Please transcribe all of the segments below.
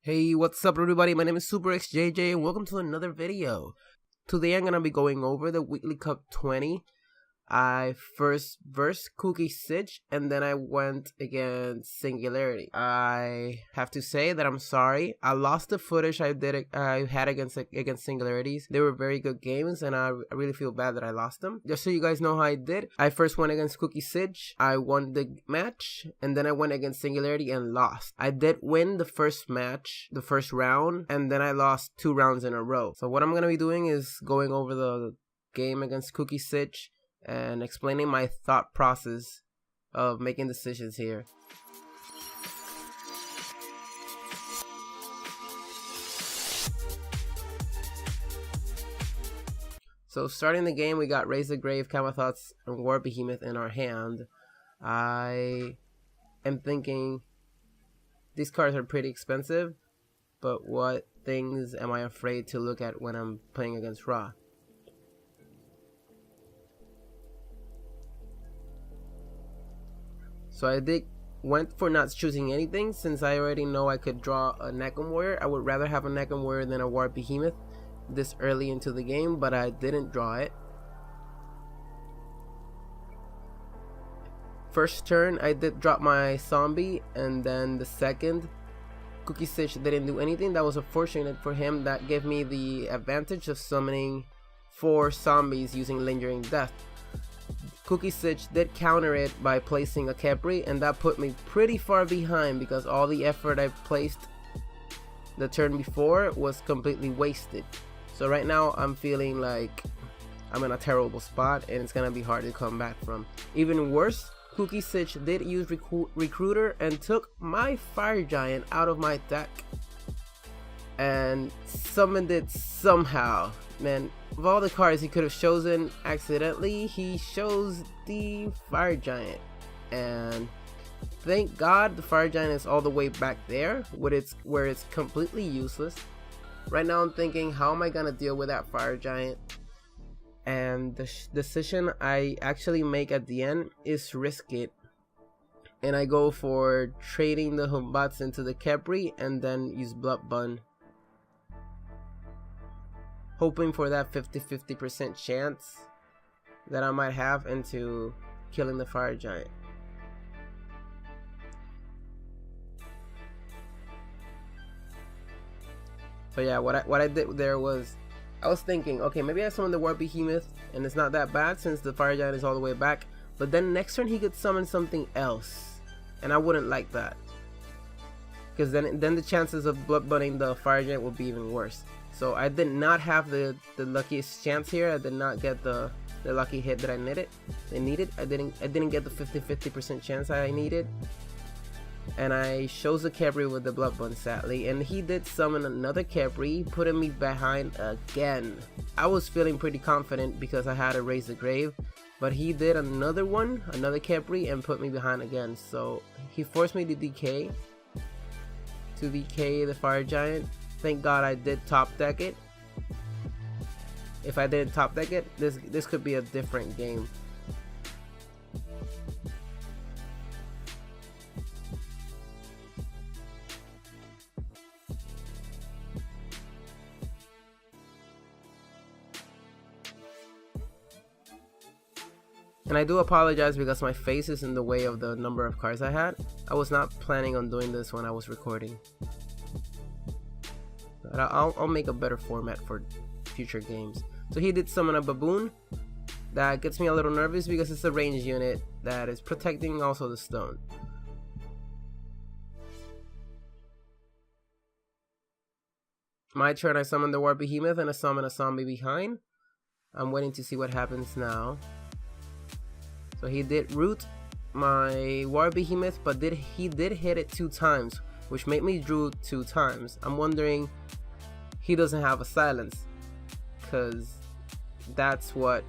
Hey, what's up everybody? My name is SuperXJJ and welcome to another video. Today I'm gonna be going over the Weekly Cup 20. I first versed sich and then I went against Singularity. I have to say that I'm sorry. I lost the footage I had against Singularities. They were very good games and I really feel bad that I lost them. Just so you guys know how I did, I first went against sich. I won the match and then I went against Singularity and lost. I did win the first match, the first round, and then I lost 2 rounds in a row. So what I'm gonna be doing is going over the game against sich and explaining my thought process of making decisions here. So starting the game, we got Raise the Grave, Camel Thoughts, and War Behemoth in our hand. I am thinking these cards are pretty expensive, but what things am I afraid to look at when I'm playing against Ra? So I went for not choosing anything since I already know I could draw a Neckham Warrior. I would rather have a Neckham Warrior than a War Behemoth this early into the game, but I didn't draw it. First turn I did drop my zombie, and then the second sich didn't do anything. That was unfortunate for him. That gave me the advantage of summoning 4 zombies using Lingering Death. sich did counter it by placing a Khepri, and that put me pretty far behind because all the effort I placed the turn before was completely wasted. So right now I'm feeling like I'm in a terrible spot and it's gonna be hard to come back from. Even worse, sich did use Recruiter and took my Fire Giant out of my deck and summoned it somehow. Man, of all the cards he could have chosen accidentally, he chose the Fire Giant, and thank God the Fire Giant is all the way back there where it's completely useless. Right now I'm thinking, how am I gonna deal with that Fire Giant? And the decision I actually make at the end is risk it, and I go for trading the Humbats into the Khepri and then use Blood Bun, hoping for that 50-50% chance that I might have into killing the Fire Giant. So yeah, what I did there was, I was thinking, okay, maybe I summon the War Behemoth and it's not that bad since the Fire Giant is all the way back, but then next turn he could summon something else, and I wouldn't like that, because then the chances of blood bunning the Fire Giant would be even worse. So I did not have the luckiest chance here. I did not get the lucky hit that I needed. I didn't get the 50-50% chance I needed. And I chose the Khepri with the Blood Bun, sadly, and he did summon another Khepri, putting me behind again. I was feeling pretty confident because I had to Raise the Grave, but he did another Khepri, and put me behind again. So he forced me to DK the Fire Giant. Thank God I did top deck it. If I didn't top deck it, this could be a different game. And I do apologize because my face is in the way of the number of cards I had. I was not planning on doing this when I was recording. But I'll make a better format for future games. So he did summon a Baboon. That gets me a little nervous because it's a range unit that is protecting also the stone. My turn, I summon the War Behemoth and I summon a zombie behind. I'm waiting to see what happens now. So he did root my War Behemoth, but he did hit it 2 times, which made me drew 2 times. I'm wondering he doesn't have a silence, because that's what...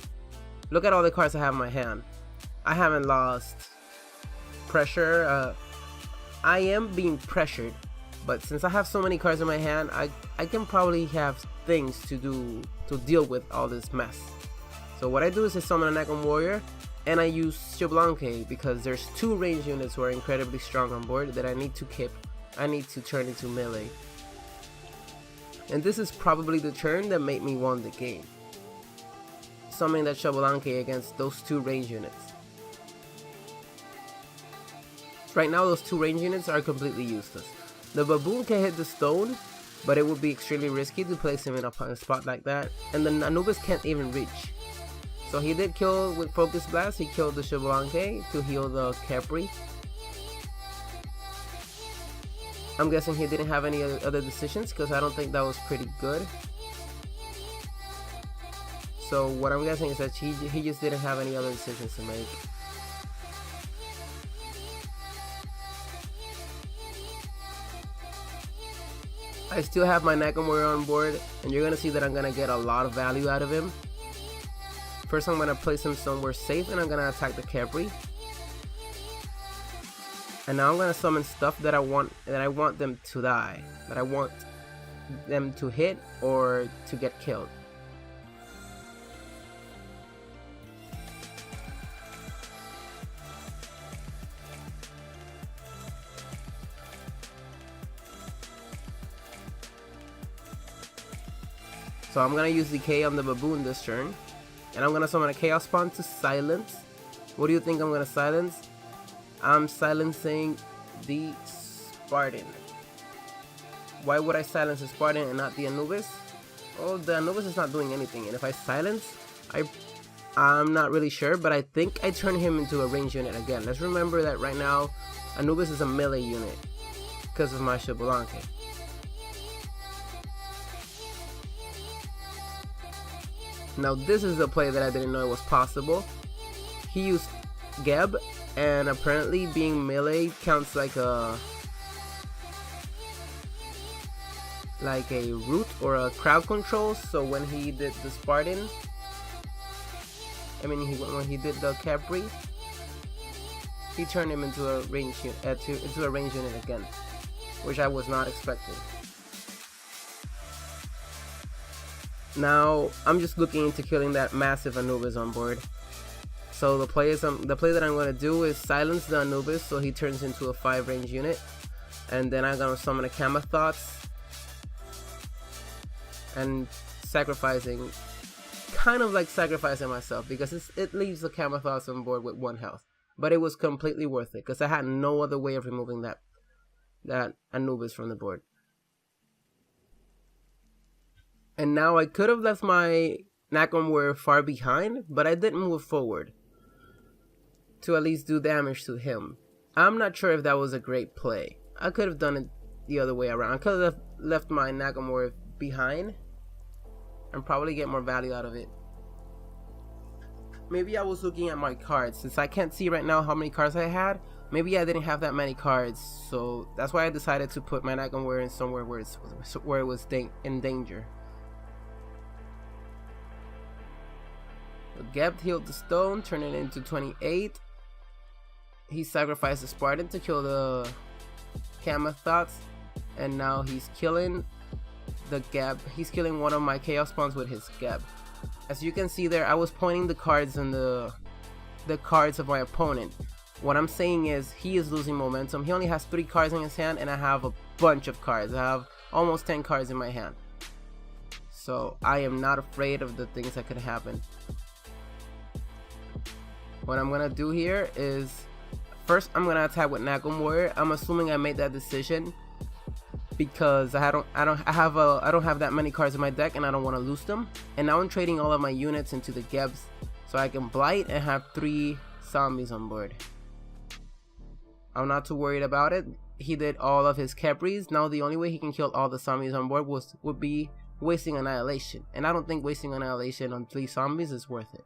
Look at all the cards I have in my hand. I haven't lost pressure. I am being pressured, but since I have so many cards in my hand, I can probably have things to do to deal with all this mess. So what I do is I summon a Neckham Warrior, and I use Xbalanque because there's 2 range units who are incredibly strong on board that I need to keep. I need to turn into melee. And this is probably the turn that made me won the game. Summoning that Xbalanque against those 2 range units. Right now those 2 range units are completely useless. The baboon can hit the stone, but it would be extremely risky to place him in a spot like that. And the Anubis can't even reach. So he did kill with Focus Blast, he killed the Xbalanque to heal the Capri. I'm guessing he didn't have any other decisions because I don't think that was pretty good. So what I'm guessing is that he just didn't have any other decisions to make. I still have my Nakamura on board, and you're gonna see that I'm gonna get a lot of value out of him. First, I'm gonna place him somewhere safe, and I'm gonna attack the Capri. And now I'm gonna summon stuff that I want them to die, that I want them to hit or to get killed. So I'm gonna use Decay on the baboon this turn, and I'm gonna summon a Chaos Spawn to silence. What do you think I'm gonna silence? I'm silencing the Spartan. Why would I silence the Spartan and not the Anubis? Oh, the Anubis is not doing anything, and if I silence, I'm not really sure, but I think I turn him into a range unit again. Let's remember that right now, Anubis is a melee unit because of my Xbalanque. Now this is a play that I didn't know was possible. He used Geb, and apparently being melee counts like a root or a crowd control. So when he did the Spartan, when he did the Capri, he turned him into a range unit again, which I was not expecting. Now I'm just looking into killing that massive Anubis on board. So the play that I'm going to do is silence the Anubis so he turns into a 5 range unit, and then I'm going to summon a Kamathots and kind of like sacrificing myself, because it leaves the Kamathots on board with 1 health, but it was completely worth it because I had no other way of removing that Anubis from the board. And now I could have left my Nakamura far behind, but I didn't move forward to at least do damage to him. I'm not sure if that was a great play. I could have done it the other way around. I could have left my Nakamura behind and probably get more value out of it. Maybe I was looking at my cards. Since I can't see right now how many cards I had, maybe I didn't have that many cards. So that's why I decided to put my Nakamura in somewhere where it was in danger. Geb healed the stone, turn it into 28. He sacrificed the Spartan to kill the Kamathots, and now he's killing the Geb. He's killing one of my Chaos Spawns with his Geb. As you can see there, I was pointing the cards in the cards of my opponent. What I'm saying is he is losing momentum. He only has 3 cards in his hand, and I have a bunch of cards. I have almost 10 cards in my hand. So I am not afraid of the things that could happen. What I'm gonna do here is, first I'm gonna attack with Nakamura. I'm assuming I made that decision because I don't have that many cards in my deck, and I don't want to lose them. And now I'm trading all of my units into the Gebs so I can blight and have 3 zombies on board. I'm not too worried about it. He did all of his Capris. Now the only way he can kill all the zombies on board would be wasting Annihilation, and I don't think wasting Annihilation on 3 zombies is worth it.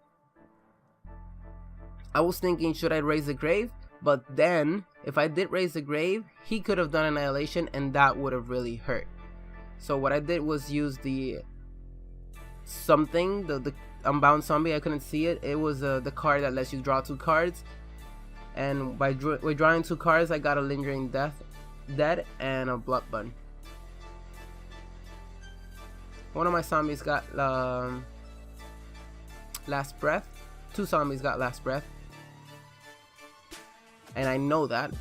I was thinking, should I raise the grave? But then, if I did raise the grave, he could have done Annihilation, and that would have really hurt. So what I did was use the Unbound Zombie. I couldn't see it. It was the card that lets you draw 2 cards. And by drawing 2 cards, I got a Lingering Dead and a Blood Bun. One of my zombies got Last Breath. 2 zombies got Last Breath. And I know that.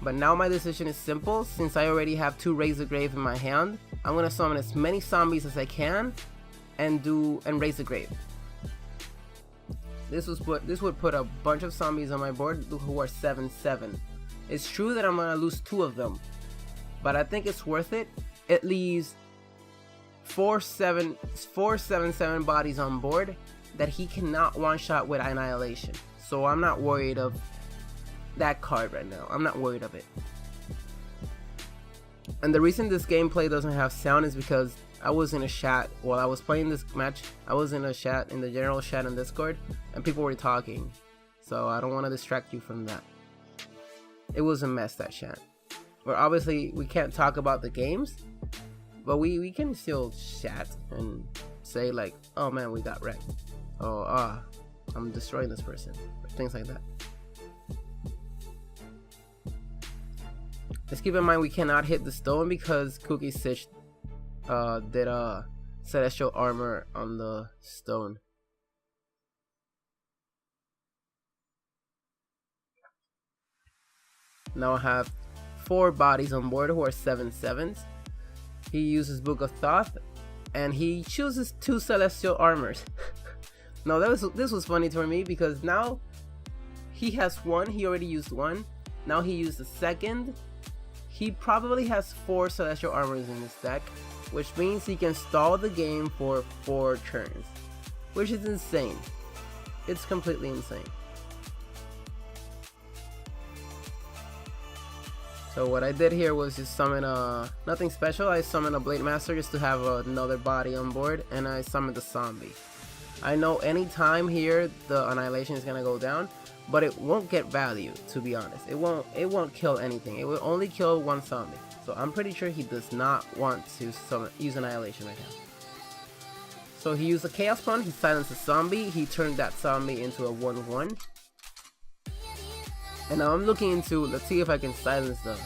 But now my decision is simple. Since I already have 2 Raise the Grave in my hand, I'm gonna summon as many zombies as I can and raise the grave. This would put a bunch of zombies on my board who are 7/7. It's true that I'm gonna lose 2 of them, but I think it's worth it. It leaves 7/7 bodies on board that he cannot one-shot with annihilation. So I'm not worried of that card right now. I'm not worried of it. And the reason this gameplay doesn't have sound is because I was in a chat while I was playing this match. I was in a chat, in the general chat on Discord, and people were talking. So I don't want to distract you from that. It was a mess, that chat. Where obviously we can't talk about the games, but we can still chat and say like, oh man, we got wrecked. Oh, I'm destroying this person. Things like that. Let's keep in mind we cannot hit the stone because Cookie sich did a celestial armor on the stone. Now I have 4 bodies on board who are 7/7s. He uses Book of Thoth and he chooses 2 celestial armors. No, this was funny for me because now he has 1. He already used 1. Now he used the second. He probably has 4 celestial armors in his deck, which means he can stall the game for 4 turns, which is insane. It's completely insane. So what I did here was just summon nothing special. I summoned a Blade Master just to have another body on board, and I summoned the zombie. I know anytime here the annihilation is gonna go down, but it won't get value, to be honest. It won't kill anything. It will only kill 1 zombie. So I'm pretty sure he does not want to use annihilation right now. So he used a chaos pawn, he silenced a zombie, he turned that zombie into a 1/1. And now I'm looking into, let's see if I can silence the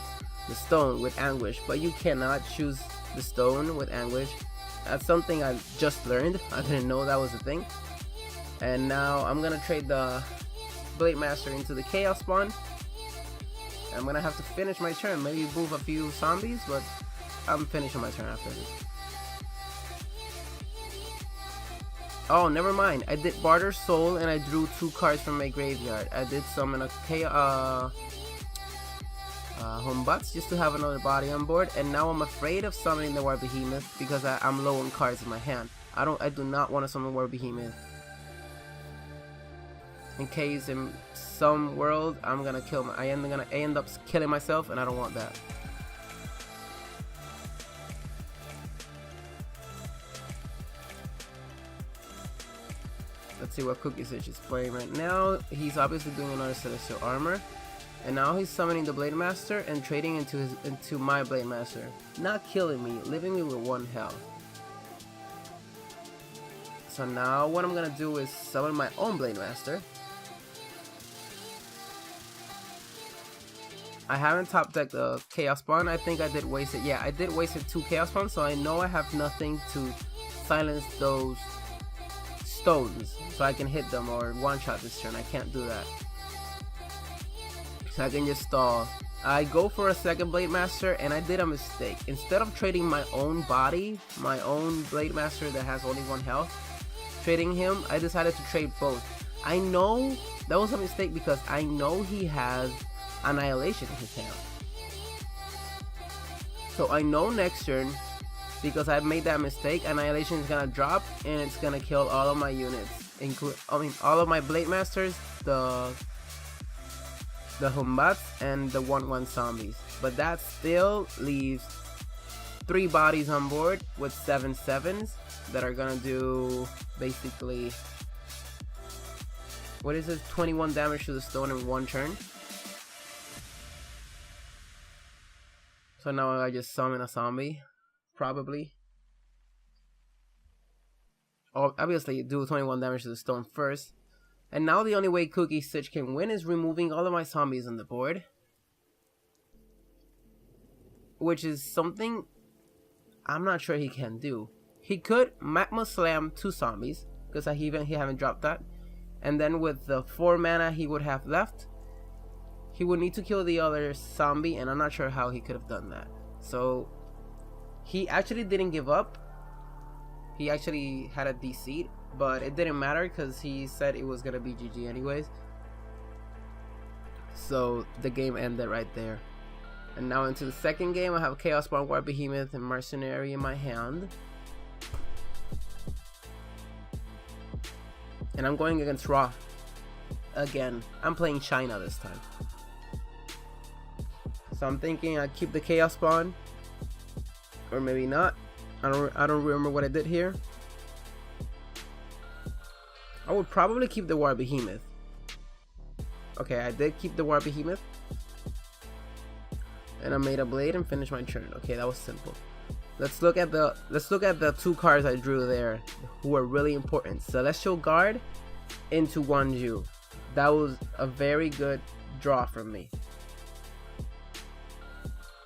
stone with anguish, but you cannot choose the stone with anguish. That's something I just learned. I didn't know that was a thing. And now I'm gonna trade the Blade Master into the chaos spawn. I'm gonna have to finish my turn, maybe move a few zombies, but I'm finishing my turn after this. Oh, never mind. I did Barter Soul and I drew 2 cards from my graveyard. I did summon a Home Butts just to have another body on board, and now I'm afraid of summoning the War Behemoth because I'm low on cards in my hand. I do not want to summon War Behemoth. In case in some world I'm gonna kill I end up killing myself, and I don't want that. Let's see what Cookie sich is playing right now. He's obviously doing another celestial armor, and now he's summoning the Blade Master and trading into my Blade Master, not killing me, leaving me with 1 health. So now what I'm gonna do is summon my own Blade Master. I haven't top decked the Chaos Spawn. I think I did waste it. Yeah, I did waste it 2 Chaos Spawns, so I know I have nothing to silence those stones, so I can hit them or one-shot this turn. I can't do that. So I can just stall. I go for a second Blade Master, and I did a mistake. Instead of trading my own body, my own Blade Master that has only 1 health, trading him, I decided to trade both. I know that was a mistake because I know he has annihilation in his hand. So I know next turn, because I've made that mistake, annihilation is gonna drop and it's gonna kill all of my units, all of my Blade Masters, the Humbats, and the 1/1 zombies. But that still leaves 3 bodies on board with 7/7s that are gonna do basically, what is it, 21 damage to the stone in 1 turn. So now I just summon a zombie, probably. Obviously do 21 damage to the stone first. And now the only way Cookie sich can win is removing all of my zombies on the board, which is something I'm not sure he can do. He could Magma Slam 2 zombies, because he haven't dropped that. And then with the 4 mana he would have left, he would need to kill the other zombie, and I'm not sure how he could have done that. So He actually didn't give up. He actually had a deceit, but it didn't matter because he said it was gonna be GG anyways. So the game ended right there. And now into the second game, I have Chaos Spawn, War Behemoth, and Mercenary in my hand. And I'm going against Raw. Again, I'm playing China this time. So I'm thinking I keep the Chaos Spawn. Or maybe not. I don't remember what I did here. I would probably keep the War Behemoth. Okay, I did keep the War Behemoth. And I made a blade and finished my turn. Okay, that was simple. Let's look at the two cards I drew there who are really important. Celestial Guard into Wanju. That was a very good draw from me.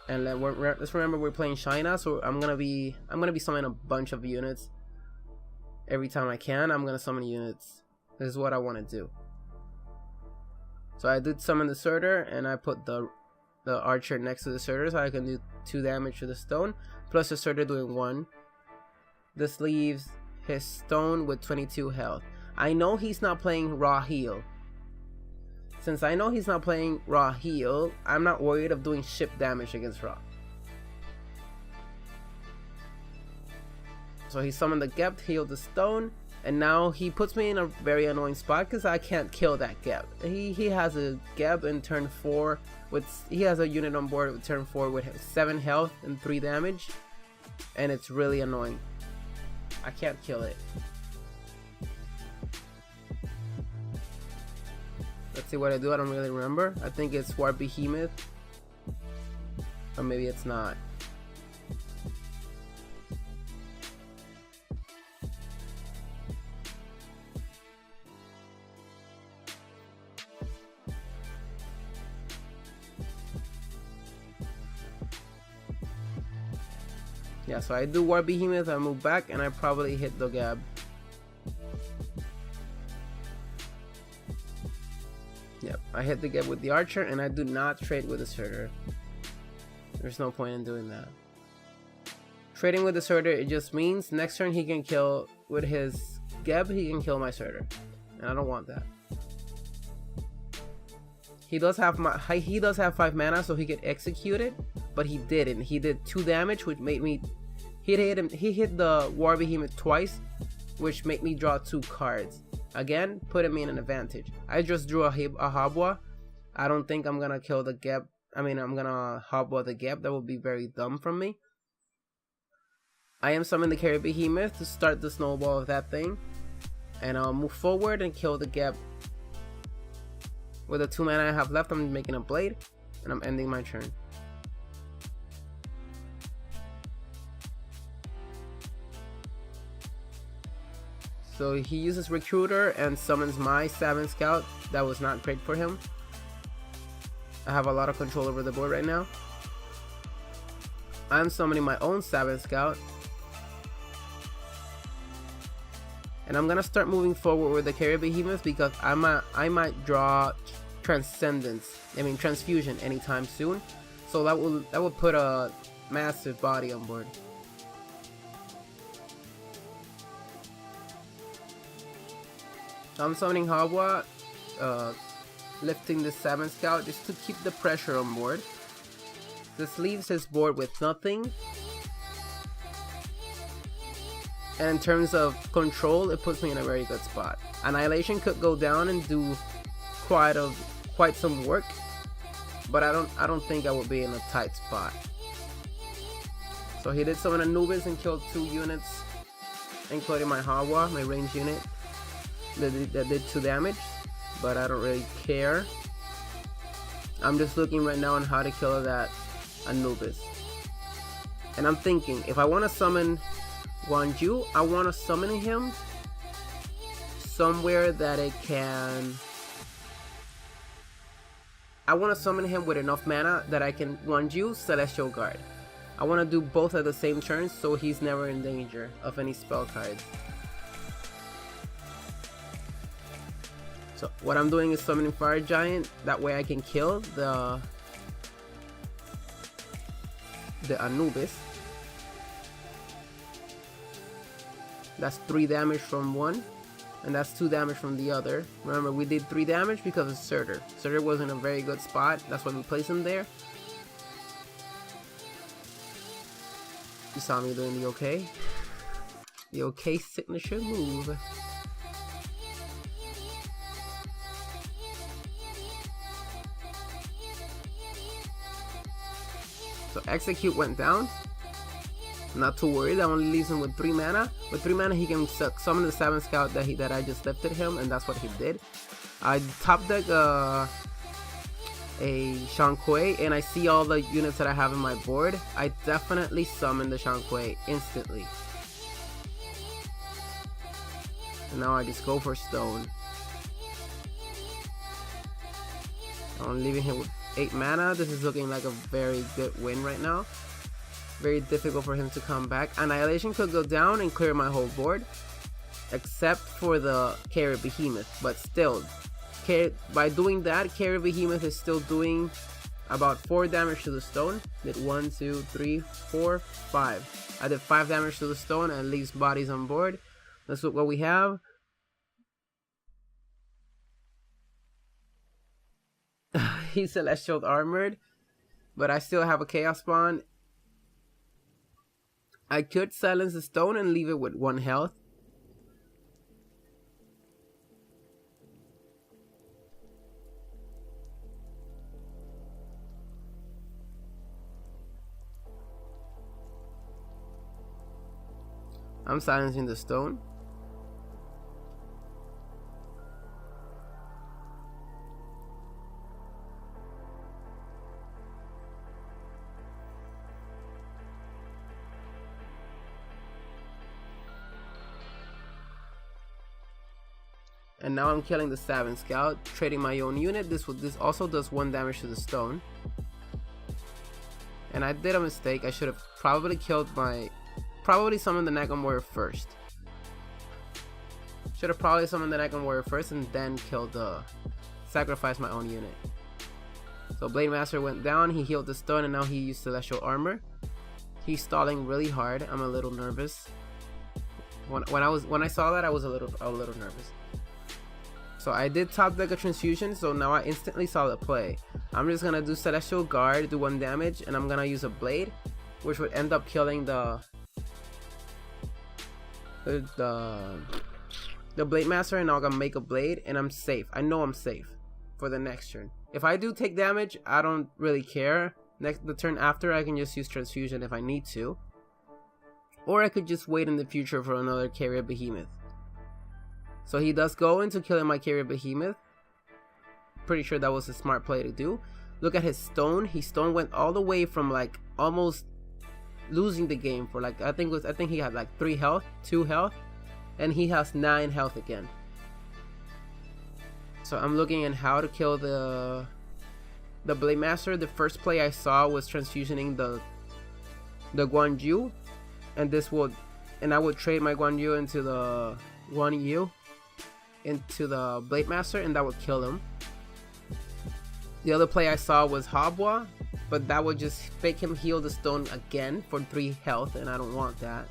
And let's remember we're playing China, so I'm gonna be summoning a bunch of units every time I can. I'm gonna summon units. This is what I want to do. So I did summon the Surtur, and I put the archer next to the Surtur so I can do 2 damage to the stone, plus the Surtur doing 1. This leaves his stone with 22 health. I know he's not playing raw heal. Since I know he's not playing raw heal, I'm not worried of doing ship damage against raw. So he summoned the Geb, healed the stone, and now he puts me in a very annoying spot because I can't kill that Geb. He has a Geb in turn 4 he has a unit on board with turn 4 with 7 health and 3 damage, and it's really annoying. I can't kill it. Let's see what I do. I don't really remember. I think it's War Behemoth, or maybe it's not. Yeah, so I do War Behemoth, I move back, and I probably hit the Gab. Yep, I hit the Gab with the archer, and I do not trade with the Surtur. There's no point in doing that. Trading with the Surtur, it just means next turn he can kill with his Geb, he can kill my Surtur, and I don't want that. He does have 5 mana, so he could execute it, but he didn't. He did 2 damage, which made me he hit the War Behemoth twice, which made me draw 2 cards. Again, putting me in an advantage. I just drew a Habwa. I don't think I'm gonna kill the Geb. I'm gonna Habwa the Geb. That would be very dumb from me. I am summoning the Carry Behemoth to start the snowball of that thing, and I'll move forward and kill the Geb. With the 2 mana I have left, I'm making a blade, and I'm ending my turn. So he uses Recruiter and summons my Savin Scout. That was not great for him. I have a lot of control over the board right now. I'm summoning my own Savin Scout. And I'm gonna start moving forward with the Carry Behemoth because I might draw Transfusion anytime soon. So that will put a massive body on board. I'm summoning Habwa, lifting the Savin Scout just to keep the pressure on board. This leaves his board with nothing. And in terms of control, it puts me in a very good spot. Annihilation could go down and do quite some work, but I don't think I would be in a tight spot. So he did summon Anubis and killed 2 units, including my Habwa, my range unit. That did 2 damage, but I don't really care. I'm just looking right now on how to kill that Anubis. And I'm thinking, if I want to summon Wanju, I want to summon him somewhere that it can... I want to summon him with enough mana that I can Wanju Celestial Guard. I want to do both at the same turn so he's never in danger of any spell cards. So what I'm doing is summoning Fire Giant, that way I can kill the Anubis. That's 3 damage from one, and that's 2 damage from the other. Remember, we did 3 damage because of Surtur. Surtur was in a very good spot, that's why we placed him there. You saw me doing the okay. The okay signature move. So execute went down. Not too worried, that only leaves him with 3 mana. With 3 mana he can summon the 7 scout that I just lifted him, and that's what he did. I top deck a Shanquei, and I see all the units that I have in my board. I definitely summon the Shanquei instantly. And now I just go for stone. I'm leaving him with 8 mana. This is looking like a very good win right now. Very difficult for him to come back. Annihilation could go down and clear my whole board, except for the Carry Behemoth. But still, by doing that, Carry Behemoth is still doing about 4 damage to the stone. Did 1, 2, 3, 4, 5. I did 5 damage to the stone and leaves bodies on board. That's what we have. He's Celestial Armored, but I still have a Chaos Spawn. I could silence the stone and leave it with 1 health. I'm silencing the stone. And now I'm killing the 7 scout, trading my own unit. This also does 1 damage to the stone. And I did a mistake. I should have probably summoned the Nagan Warrior first. Should have probably summoned the Nagan Warrior first and then sacrificed my own unit. So Blade Master went down, he healed the stone, and now he used Celestial Armor. He's stalling really hard. I'm a little nervous. When I saw that, I was a little nervous. So I did top deck a Transfusion, so now I instantly saw the play. I'm just gonna do Celestial Guard, do 1 damage, and I'm gonna use a Blade, which would end up killing the Blade Master, and I'm gonna make a Blade, and I'm safe. I know I'm safe for the next turn. If I do take damage, I don't really care. The turn after, I can just use Transfusion if I need to. Or I could just wait in the future for another Carrier Behemoth. So he does go into killing my Carrier Behemoth. Pretty sure that was a smart play to do. Look at his stone. His stone went all the way from like almost losing the game for like I think he had like 3 health, 2 health, and he has 9 health again. So I'm looking at how to kill the Blade Master. The first play I saw was transfusioning the Guanyu, and I would trade my Guanyu into the Guanyu into the Blade Master, and that would kill him. The other play I saw was Habwa, but that would just make him heal the stone again for 3 health, and I don't want that.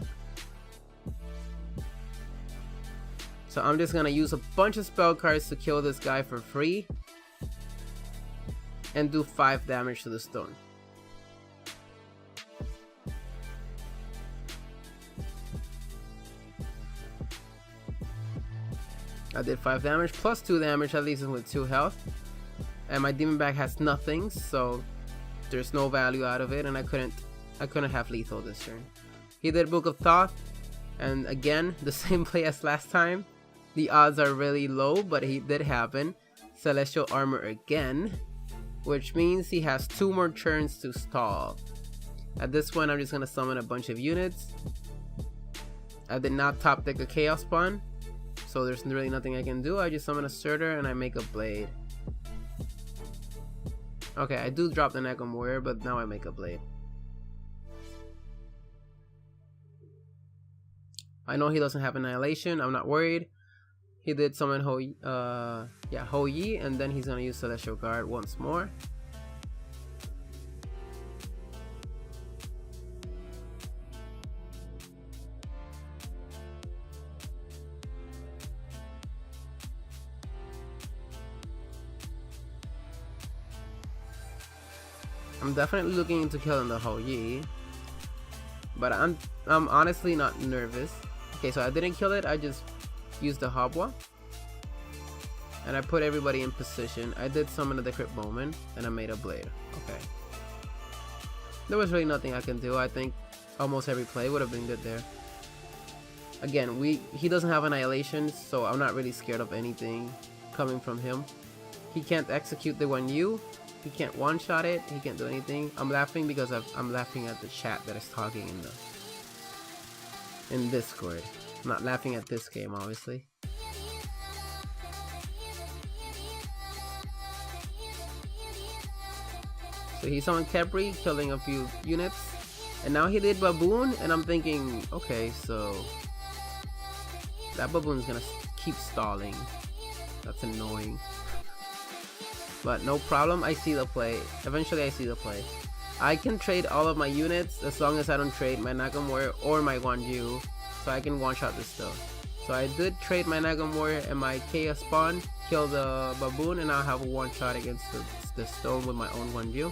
So I'm just gonna use a bunch of spell cards to kill this guy for free and do 5 damage to the stone. I did 5 damage plus 2 damage, that leaves him with 2 health. And my demon bag has nothing, so there's no value out of it, and I couldn't have lethal this turn. He did Book of Thoth, and again, the same play as last time. The odds are really low, but it did happen. Celestial Armor again, which means he has 2 more turns to stall. At this point, I'm just gonna summon a bunch of units. I did not top deck a Chaos Spawn, so there's really nothing I can do. I just summon a Surtur and I make a Blade. Okay, I do drop the Nagan Warrior, but now I make a Blade. I know he doesn't have Annihilation, I'm not worried. He did summon Ho Yi, and then he's gonna use Celestial Guard once more. I'm definitely looking into killing the Houyi, but I'm honestly not nervous. Okay, so I didn't kill it. I just used the Habwa, and I put everybody in position. I did summon the Crypt Bowman, and I made a Blade. Okay. There was really nothing I can do. I think almost every play would have been good there. Again, he doesn't have Annihilation, so I'm not really scared of anything coming from him. He can't execute the 1U. He can't one-shot it. He can't do anything. I'm laughing because I'm laughing at the chat that is talking in Discord. I'm not laughing at this game, obviously. So he summoned Kepri, killing a few units. And now he did Baboon, and I'm thinking, okay, so that Baboon's gonna keep stalling. That's annoying. But no problem, I see the play. Eventually I see the play. I can trade all of my units as long as I don't trade my Nagamori or my Wanju, so I can one-shot this stuff. So I did trade my Nagamori and my Chaos spawn, kill the Baboon, and I'll have a one-shot against the stone with my own Wanju,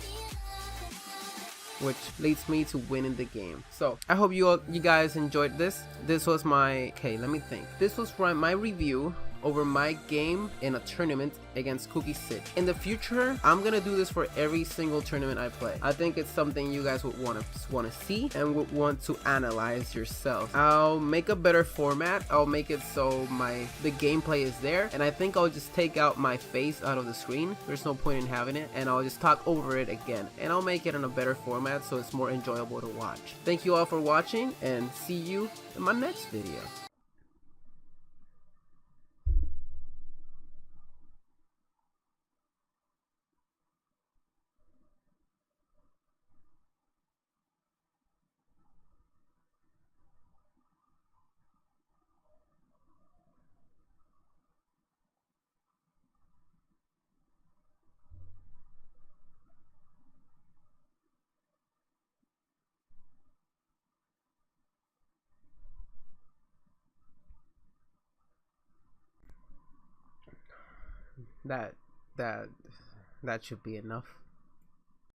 which leads me to winning the game. So I hope you guys enjoyed this. This was my, okay, let me think. This was my review over my game in a tournament against Cookie Sich. In the future, I'm gonna do this for every single tournament I play. I think it's something you guys would want to see and would want to analyze yourself. I'll make a better format. I'll make it so the gameplay is there, and I think I'll just take out my face out of the screen. There's no point in having it, and I'll just talk over it again, and I'll make it in a better format so it's more enjoyable to watch. Thank you all for watching, and see you in my next video. That should be enough.